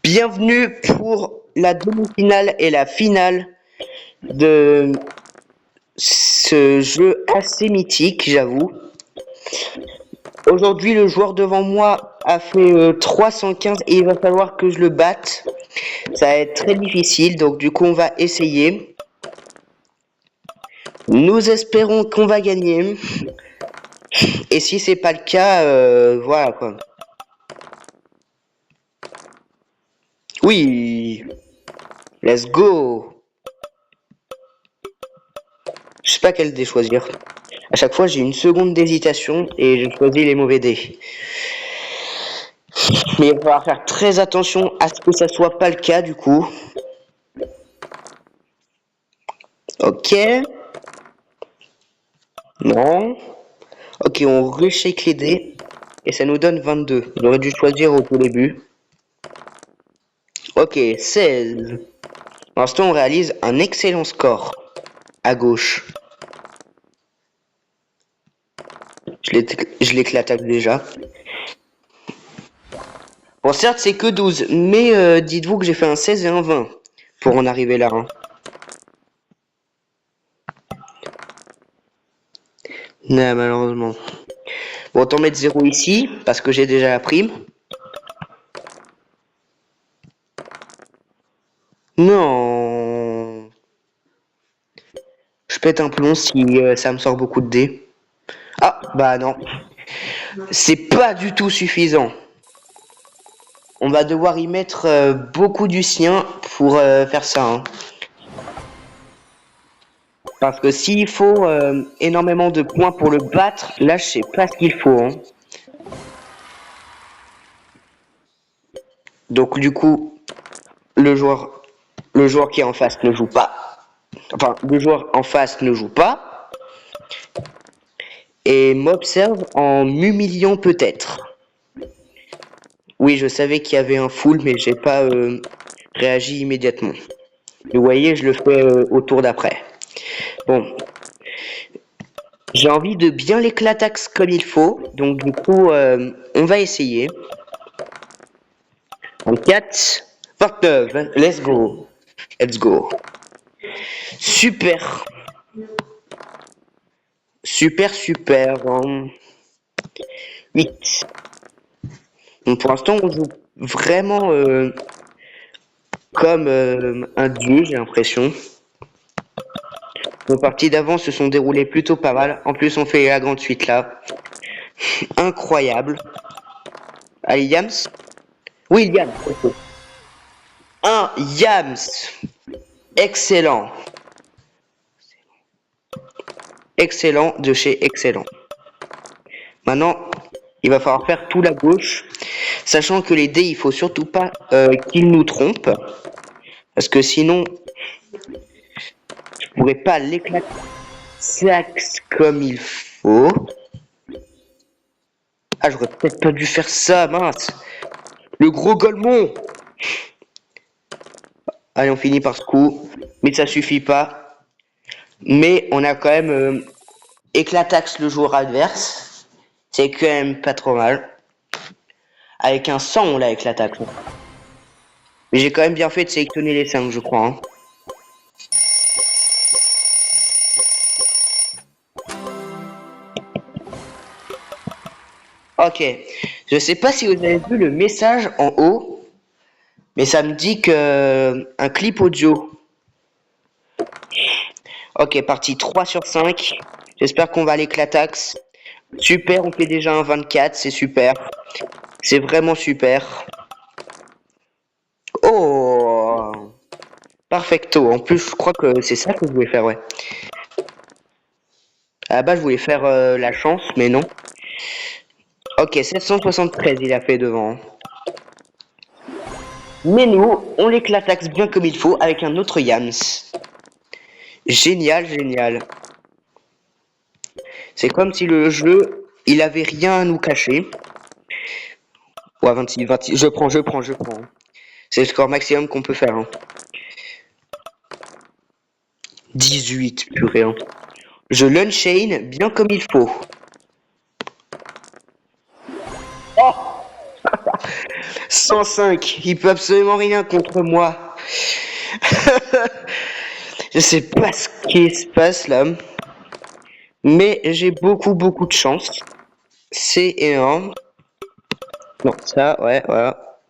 Bienvenue pour la demi-finale et la finale de ce jeu assez mythique, j'avoue. Aujourd'hui, le joueur devant moi a fait 315 et il va falloir que je le batte. Ça va être très difficile, donc du coup, on va essayer. Nous espérons qu'on va gagner. Et si c'est pas le cas, voilà quoi. Oui, let's go. Je sais pas quel dé choisir. À chaque fois, j'ai une seconde d'hésitation et je choisis les mauvais dés. Mais il va falloir faire très attention à ce que ça soit pas le cas du coup. Ok. Non. Ok, on reshake les dés. Et ça nous donne 22. On aurait dû choisir au tout début. Ok, 16. Pour l'instant, on réalise un excellent score. À gauche. Je l'éclate déjà. Bon, certes, c'est que 12. Mais dites-vous que j'ai fait un 16 et un 20. Pour en arriver là. Hein. Non, malheureusement. Bon, autant mettre 0 ici, parce que j'ai déjà la prime. Non. Je pète un plomb si ça me sort beaucoup de dés. Ah, bah non. C'est pas du tout suffisant. On va devoir y mettre beaucoup du sien pour faire ça. Hein. Parce que s'il faut énormément de points pour le battre, là je sais pas ce qu'il faut. Hein. Donc du coup, le joueur qui est en face ne joue pas. Enfin, le joueur en face ne joue pas. Et m'observe en m'humiliant peut-être. Oui, je savais qu'il y avait un full, mais j'ai pas réagi immédiatement. Vous voyez, je le fais au tour d'après. Bon. J'ai envie de bien l'éclataxe comme il faut, donc du coup, on va essayer. 24, 29, let's go. Let's go. Super. Super, super. 8. Donc pour l'instant, on joue vraiment comme un dieu, j'ai l'impression. Nos parties d'avant se sont déroulées plutôt pas mal. En plus, on fait la grande suite là. Incroyable. Allez, Yams. Oui, Yams. Un Yams. Excellent. Excellent de chez excellent. Maintenant, il va falloir faire tout la gauche. Sachant que les dés, il faut surtout pas qu'ils nous trompent. Parce que sinon, je pourrais pas l'éclater comme il faut. Ah, j'aurais peut-être pas dû faire ça, mince. Le gros golemon. Allez, on finit par ce coup. Mais ça suffit pas. Mais on a quand même éclataxe le joueur adverse. C'est quand même pas trop mal. Avec un 100, on l'a éclataxe. Mais j'ai quand même bien fait de sélectionner les 5, je crois. Hein. Ok. Je sais pas si vous avez vu le message en haut, mais ça me dit que un clip audio. Ok, partie 3 sur 5. J'espère qu'on va l'éclataxe. Super, on fait déjà un 24, c'est super. C'est vraiment super. Oh, perfecto. En plus, je crois que c'est ça que je voulais faire, ouais. À la base, je voulais faire la chance, mais non. Ok, 773, il a fait devant. Mais nous, on l'éclataxe bien comme il faut avec un autre Yams. Génial, génial. C'est comme si le jeu, il avait rien à nous cacher. Ouais, 26, 26. Je prends. C'est le score maximum qu'on peut faire. Hein. 18, purée. Hein. Je l'unchain bien comme il faut. Oh 105. Il peut absolument rien contre moi. Je sais pas ce qui se passe là. Mais j'ai beaucoup de chance. C'est énorme. Non, ça, ouais, voilà.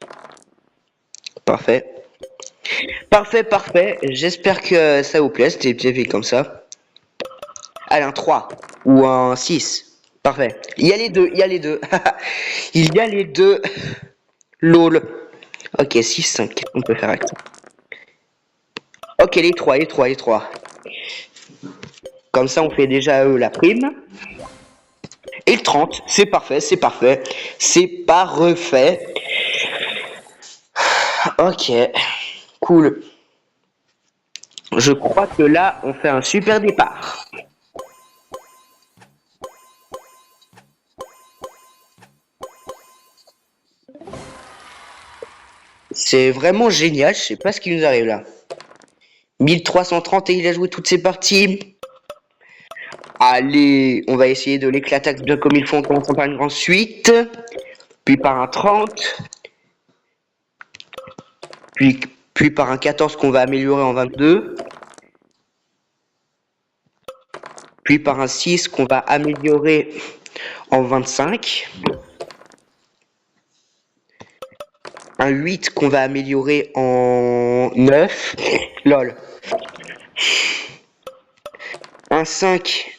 Parfait. Parfait. J'espère que ça vous plaît. C'était bien fait comme ça. Allez, un 3 ou un 6. Parfait. Il y a les deux. Il y a les deux. LOL. Ok, 6, 5. On peut faire avec ça. Ok, les 3. Comme ça, on fait déjà la prime. Et le 30, c'est parfait. C'est pas refait. Ok, cool. Je crois que là, on fait un super départ. C'est vraiment génial, je sais pas ce qui nous arrive là. 1330 et il a joué toutes ses parties. Allez, on va essayer de l'éclater bien comme il faut en commençant par une grande suite. Puis par un 30. Puis par un 14 qu'on va améliorer en 22. Puis par un 6 qu'on va améliorer en 25. Un 8 qu'on va améliorer en 9. LOL. Un 5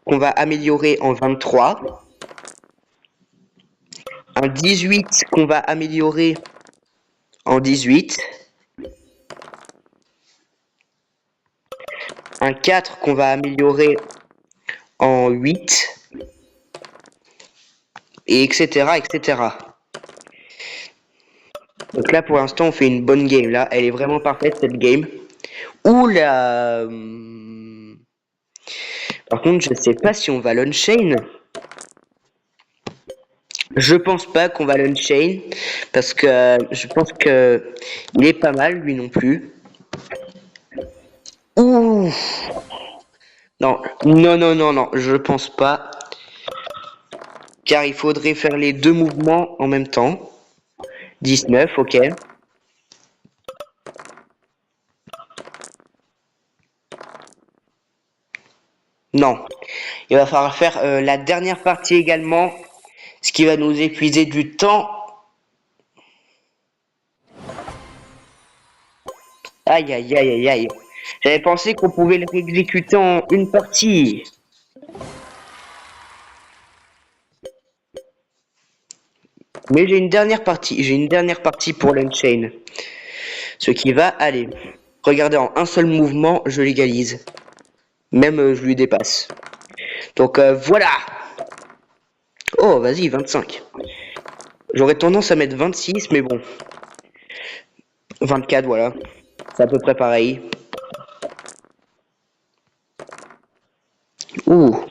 qu'on va améliorer en 23. Un 18 qu'on va améliorer en 18. Un 4 qu'on va améliorer en 8. Et etc. Donc là, pour l'instant, on fait une bonne game. Là, elle est vraiment parfaite, cette game. Oula. Par contre, je sais pas si on va l'unchain. Je pense pas qu'on va l'unchain. Parce que je pense que il est pas mal, lui non plus. Ouh. Non, je pense pas. Car il faudrait faire les deux mouvements en même temps. 19, ok. Non. Il va falloir faire la dernière partie également. Ce qui va nous épuiser du temps. Aïe. J'avais pensé qu'on pouvait le exécuter en une partie. Mais j'ai une dernière partie pour l'unchain. Ce qui va aller. Regardez, en un seul mouvement, je l'égalise. Même je lui dépasse. Donc voilà. Oh, vas-y, 25. J'aurais tendance à mettre 26, mais bon. 24, voilà. C'est à peu près pareil. Ouh.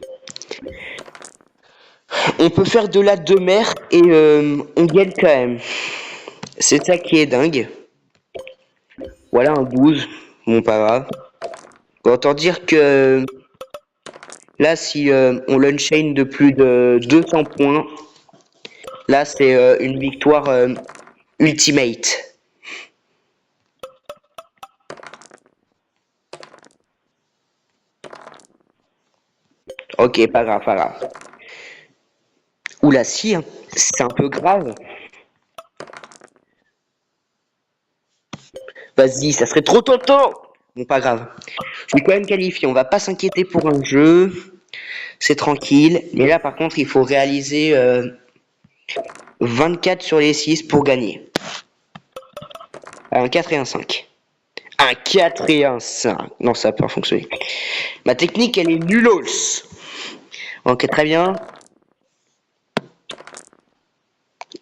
On peut faire de la demeure et on gagne quand même. C'est ça qui est dingue. Voilà un 12. Bon, pas grave. Autant dire que là, si on l'unchain de plus de 200 points, là, c'est une victoire ultimate. Ok, pas grave. Oula, si, hein. C'est un peu grave. Vas-y, ça serait trop tôt. Bon, pas grave. Je suis quand même qualifié. On va pas s'inquiéter pour un jeu. C'est tranquille. Mais là, par contre, il faut réaliser 24 sur les 6 pour gagner. Un 4 et un 5. Un 4 et un 5. Non, ça peut pas fonctionner. Ma technique, elle est nullos. Ok, très bien.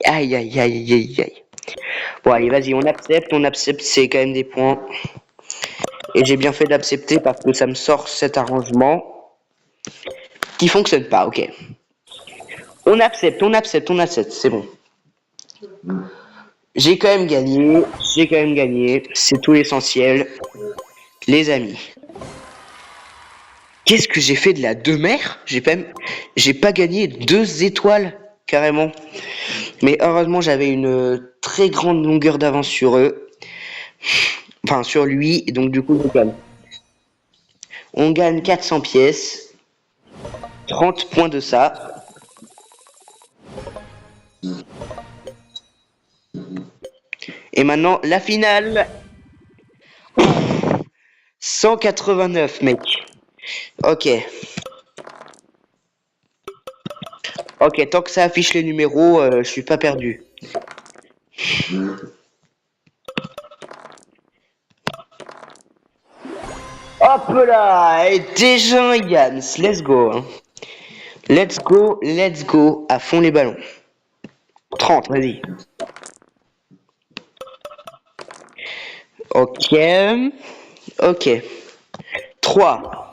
Aïe. Bon, allez, vas-y, on accepte, c'est quand même des points. Et j'ai bien fait d'accepter parce que ça me sort cet arrangement qui fonctionne pas, ok. On accepte, c'est bon. J'ai quand même gagné, c'est tout l'essentiel. Les amis. Qu'est-ce que j'ai fait de la demeure? J'ai pas gagné 2 étoiles, carrément. Mais heureusement, j'avais une très grande longueur d'avance sur eux. Enfin, sur lui, et donc du coup, je gagne. On gagne 400 pièces. 30 points de ça. Et maintenant, la finale. 189, mec. Ok. Ok, tant que ça affiche les numéros, je suis pas perdu. Hop là, et déjà un Yams, let's go. Hein. Let's go, à fond les ballons. 30, vas-y. Ok, ok. 3.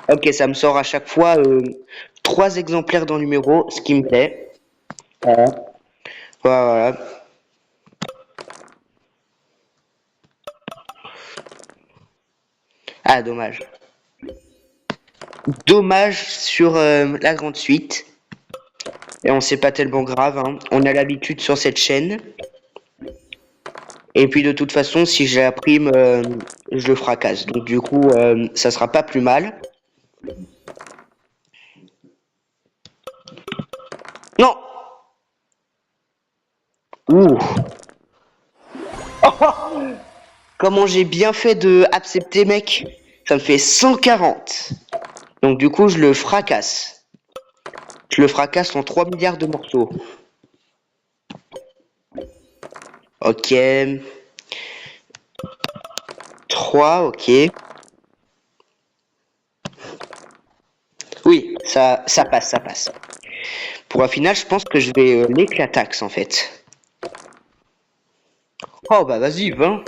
Ok, ça me sort à chaque fois 3 exemplaires dans le numéro, ce qui me plaît. Voilà. Voilà. Ah, dommage. Dommage sur la grande suite. Et on sait pas tellement grave, hein. On a l'habitude sur cette chaîne. Et puis de toute façon, si j'ai la prime, je le fracasse. Donc du coup, ça sera pas plus mal. Non. Ouh. Comment j'ai bien fait de accepter, mec. Ça me fait 140. Donc du coup, je le fracasse. Je le fracasse en 3 milliards de morceaux. Ok. 3, ok. Oui, ça passe, ça passe. Pour un final, je pense que je vais l'éclataxe en fait. Oh bah vas-y, 20.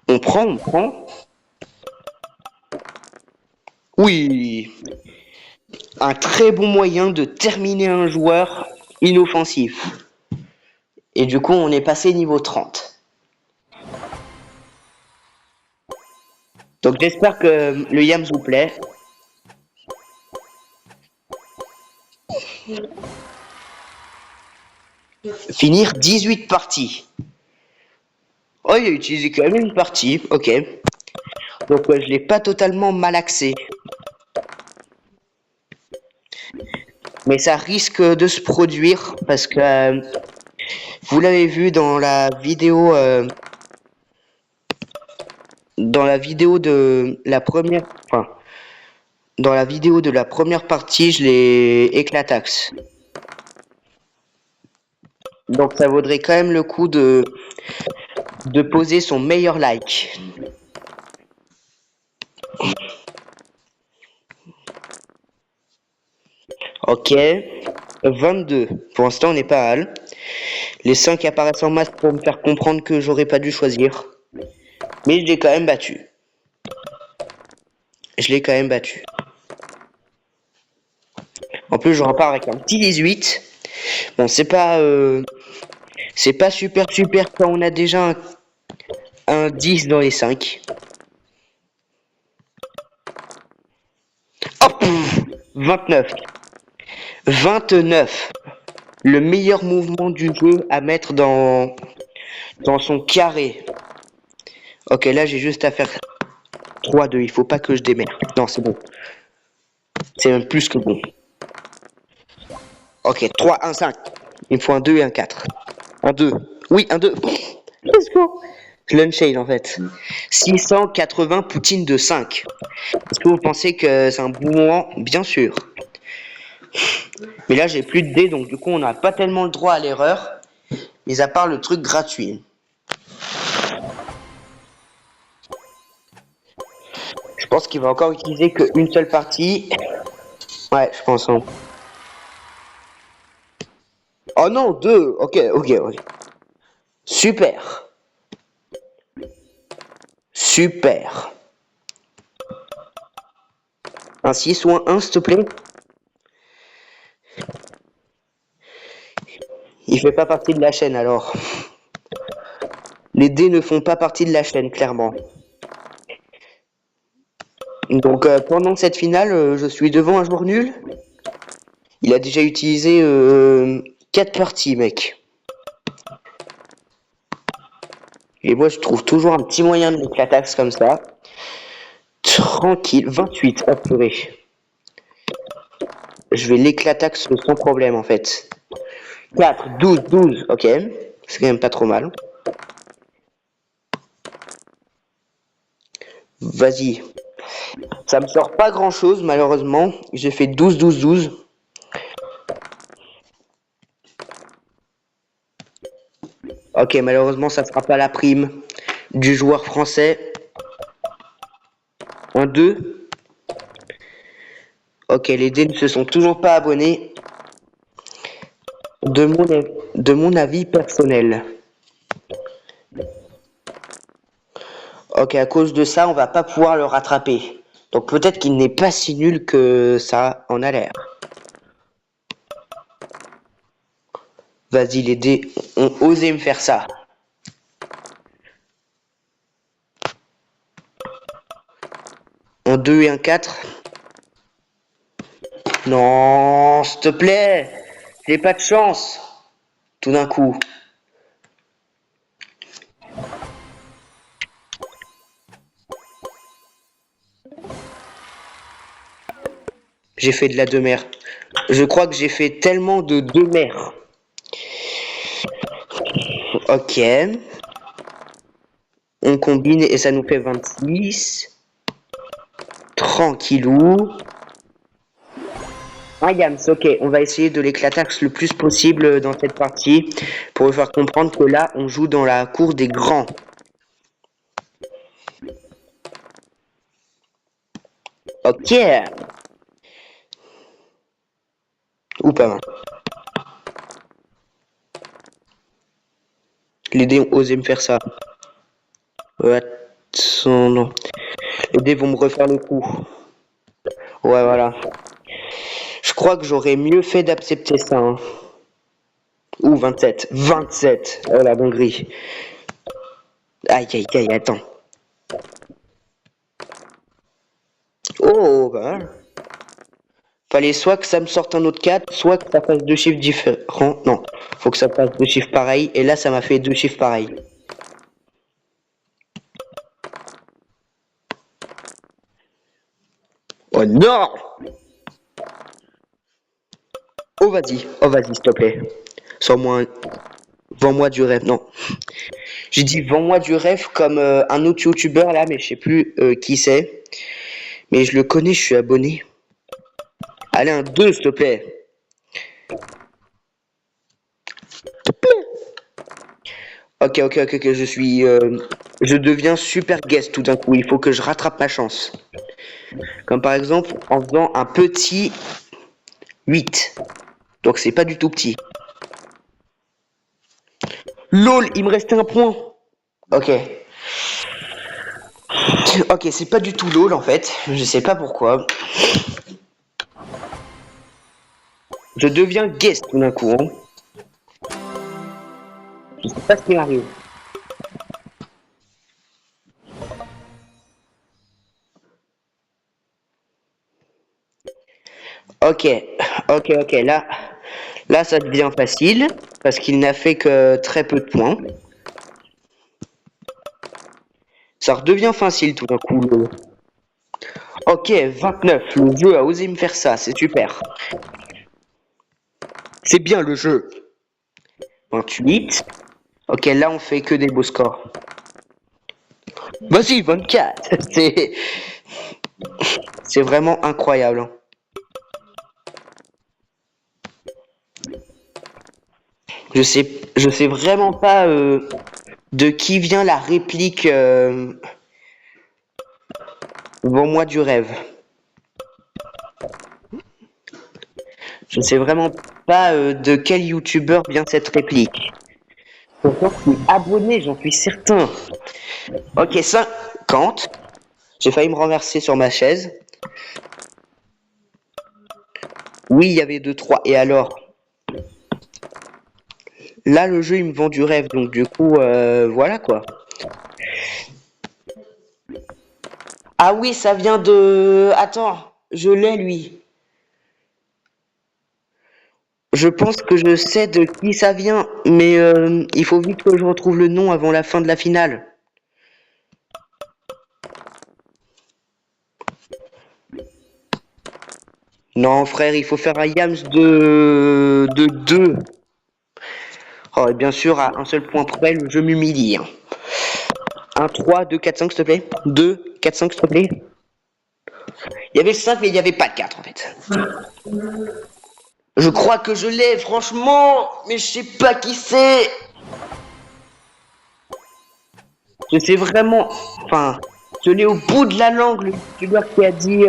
On prend, on prend. Oui. Un très bon moyen de terminer un joueur inoffensif. Et du coup, on est passé niveau 30. Donc j'espère que le Yams vous plaît. Finir 18 parties. Oh, il a utilisé quand même une partie, ok. Donc je l'ai pas totalement malaxé. Mais ça risque de se produire parce que vous l'avez vu dans la vidéo de la première, enfin, dans la vidéo de la première partie, je l'ai éclataxe. Donc ça vaudrait quand même le coup de poser son meilleur like. Ok, 22. Pour l'instant, on n'est pas mal. Les 5 apparaissent en masse pour me faire comprendre que j'aurais pas dû choisir. Mais je l'ai quand même battu. Je l'ai quand même battu. En plus, je repars avec un petit 18. Bon, c'est pas super quand on a déjà un 10 dans les 5. Hop, 29. 29. Le meilleur mouvement du jeu à mettre dans son carré. Ok, là j'ai juste à faire 3-2. Il faut pas que je démerde. Non, c'est bon. C'est même plus que bon. Ok, 3, 1, 5. Il me faut un 2 et un 4. Un 2. Oui, un 2. Let's go. L'unshade en fait. 680 poutine de 5. Est-ce que vous pensez que c'est un bon moment? Bien sûr. Mais là j'ai plus de dés, donc du coup on n'a pas tellement le droit à l'erreur. Mis à part le truc gratuit. Je pense qu'il va encore utiliser qu'une seule partie. Ouais, je pense. Hein. Oh non, 2. Ok. Super. Super. Un 6 ou un 1, s'il te plaît. Il fait pas partie de la chaîne alors. Les dés ne font pas partie de la chaîne, clairement. Donc pendant cette finale, je suis devant un joueur nul. Il a déjà utilisé 4 parties, mec. Et moi, je trouve toujours un petit moyen de l'éclataxe comme ça. Tranquille. 28, oh purée. Je vais l'éclataxe sans problème, en fait. 4, 12, 12, ok. C'est quand même pas trop mal. Vas-y. Ça me sort pas grand chose, malheureusement. J'ai fait 12, 12, 12. Ok, malheureusement, ça ne sera pas la prime du joueur français. Un 2. Ok, les dés ne se sont toujours pas abonnés. De mon avis personnel. Ok, à cause de ça, on va pas pouvoir le rattraper. Donc peut-être qu'il n'est pas si nul que ça en a l'air. Vas-y, les dés ont osé me faire ça. Un 2 et un 4. Non, s'il te plaît. J'ai pas de chance. Tout d'un coup. J'ai fait de la demeure. Je crois que j'ai fait tellement de demeure. Ok. On combine et ça nous fait 26. Tranquillou. Ah Yams, ok, on va essayer de l'éclataxe le plus possible dans cette partie pour lui faire comprendre que là, on joue dans la cour des grands. Ok. Ou pas mal. Les dés ont osé me faire ça. Non. Les dés vont me refaire le coup. Ouais, voilà. Je crois que j'aurais mieux fait d'accepter ça. Hein. Ouh, 27. 27. Oh la bonnerie. Aïe, aïe, aïe, attends. Oh, bah. Fallait soit que ça me sorte un autre 4, soit que ça fasse deux chiffres différents. Non, faut que ça fasse deux chiffres pareils. Et là, ça m'a fait deux chiffres pareils. Oh non! Oh vas-y, s'il te plaît. Sans-moi, vends-moi du rêve. Non, j'ai dit vends-moi du rêve comme un autre youtubeur là, mais je sais plus qui c'est. Mais je le connais, je suis abonné. Allez, un 2, s'il te plaît. Ok, je deviens super guest tout d'un coup. Il faut que je rattrape ma chance. Comme par exemple en faisant un petit 8. Donc c'est pas du tout petit. LOL, il me restait un point. Ok. Ok, c'est pas du tout LOL en fait. Je sais pas pourquoi. Je deviens guest tout d'un coup. Hein. Je sais pas ce qui m'arrive. Ok, ok. Là, ça devient facile parce qu'il n'a fait que très peu de points. Ça redevient facile tout d'un coup. Ok, 29. Le jeu a osé me faire ça, c'est super. C'est bien le jeu. 28. Ok, là, on fait que des beaux scores. Vas-y, 24. C'est vraiment incroyable. Hein. Je sais vraiment pas de qui vient la réplique Vends-moi du rêve. Je sais vraiment pas de quel youtubeur vient cette réplique. Pourtant, je suis abonné, j'en suis certain. Ok, 50. J'ai failli me renverser sur ma chaise. Oui, il y avait 2-3. Et alors? Là, le jeu, il me vend du rêve. Donc, du coup, voilà quoi. Ah oui, ça vient de... Attends, je l'ai, lui. Je pense que je sais de qui ça vient, mais il faut vite que je retrouve le nom avant la fin de la finale. Non, frère, il faut faire un Yams de 2. Oh, et bien sûr, à un seul point près, le jeu m'humilie. 1, 3, 2, 4, 5, s'il te plaît. 2, 4, 5, s'il te plaît. Il y avait 5, mais il n'y avait pas de 4, en fait. Je crois que je l'ai, franchement, mais je sais pas qui c'est. Je sais vraiment... Enfin, je l'ai au bout de la langue, le youtubeur qui a dit...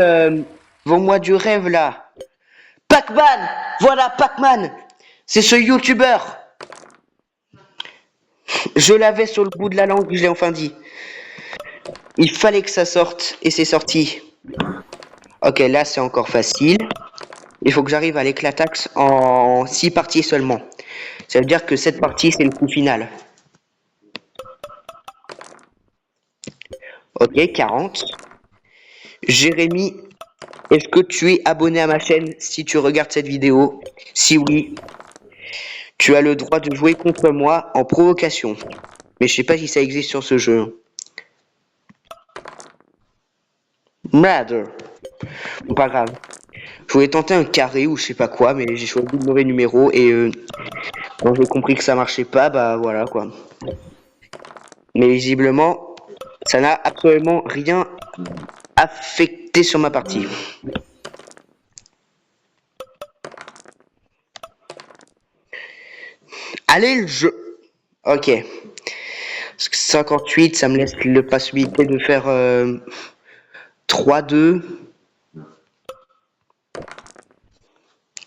Vends-moi du rêve, là. Pac-Man. Voilà, Pac-Man. C'est ce youtubeur. Je l'avais sur le bout de la langue, je l'ai enfin dit. Il fallait que ça sorte, et c'est sorti. Ok, là c'est encore facile. Il faut que j'arrive à l'éclataxe en 6 parties seulement. Ça veut dire que cette partie c'est le coup final. Ok, 40. Jérémy, est-ce que tu es abonné à ma chaîne si tu regardes cette vidéo? Si oui, tu as le droit de jouer contre moi en provocation. Mais je sais pas si ça existe sur ce jeu. Mother. Bon, pas grave. Je voulais tenter un carré ou je sais pas quoi, mais j'ai choisi le mauvais numéro et quand j'ai compris que ça marchait pas, bah voilà quoi. Mais visiblement, ça n'a absolument rien affecté sur ma partie. Allez le jeu. Ok. 58, ça me laisse la possibilité de faire 3-2.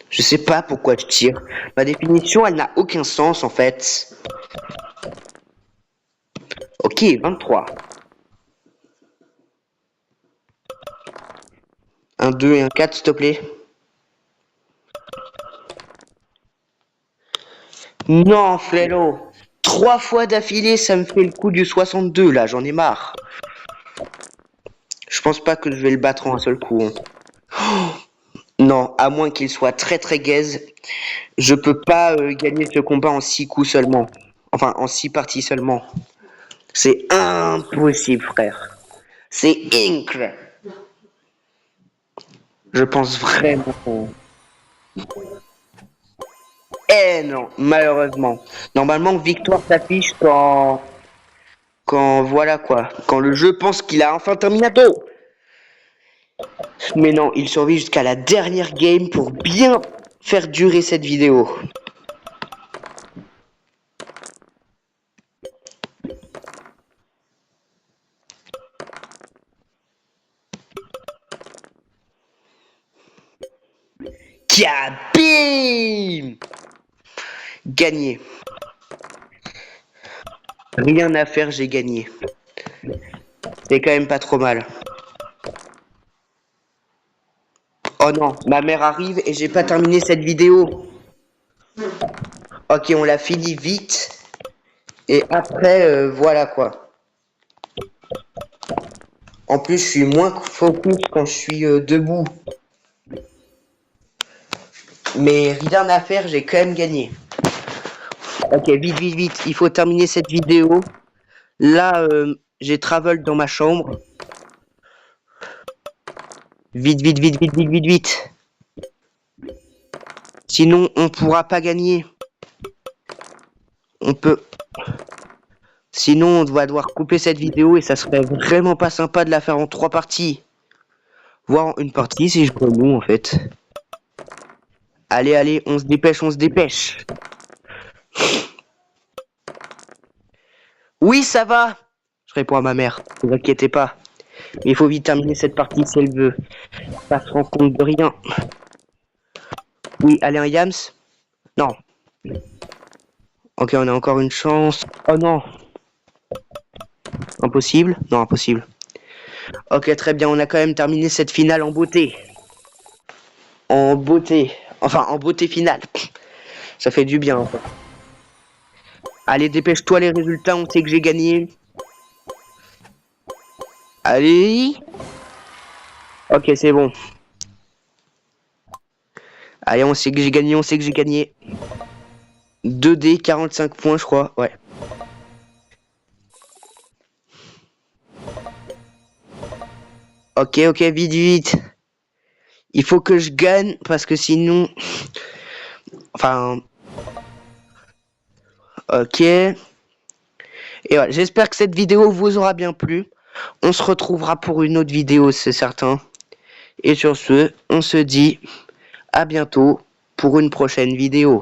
Je sais pas pourquoi je tire. Ma définition, elle n'a aucun sens en fait. Ok, 23. Un 2 et un 4, s'il te plaît. Non, Flélo. 3 fois d'affilée, ça me fait le coup du 62, là, j'en ai marre. Je pense pas que je vais le battre en un seul coup. Hein. Non, à moins qu'il soit très très gaze, je peux pas gagner ce combat en 6 coups seulement. Enfin, en 6 parties seulement. C'est impossible, frère. C'est incroyable. Je pense vraiment. Eh non, malheureusement. Normalement, victoire s'affiche quand voilà quoi. Quand le jeu pense qu'il a enfin terminé. Mais non, il survit jusqu'à la dernière game pour bien faire durer cette vidéo. Bim! Gagné. Rien à faire, j'ai gagné. C'est quand même pas trop mal. Oh non, ma mère arrive et j'ai pas terminé cette vidéo. Ok, on l'a fini vite. Et après, voilà quoi. En plus, je suis moins focus quand je suis debout. Mais rien à faire, j'ai quand même gagné. Ok, vite, vite, vite. Il faut terminer cette vidéo. Là, j'ai travel dans ma chambre. Vite, vite, vite, vite, vite, vite, vite. Sinon, on pourra pas gagner. On peut... Sinon, on va devoir couper cette vidéo et ça serait vraiment pas sympa de la faire en 3 parties. Voire en une partie si je remous en fait. Allez, allez, on se dépêche, on se dépêche. Oui, ça va. Je réponds à ma mère, ne vous inquiétez pas. Mais il faut vite terminer cette partie si elle veut pas se rendre compte de rien. Oui, allez, un Yams. Non. Ok, on a encore une chance. Oh non. Impossible. Non, impossible. Ok, très bien, on a quand même terminé cette finale en beauté. En beauté. Enfin, en beauté finale. Ça fait du bien. Enfin. Allez, dépêche-toi les résultats, on sait que j'ai gagné. Allez. Ok, c'est bon. Allez, on sait que j'ai gagné, on sait que j'ai gagné. 2D, 45 points, je crois, ouais. Ok, vite, vite. Il faut que je gagne, parce que sinon... Enfin... Ok. Et voilà, j'espère que cette vidéo vous aura bien plu. On se retrouvera pour une autre vidéo, c'est certain. Et sur ce, on se dit à bientôt pour une prochaine vidéo.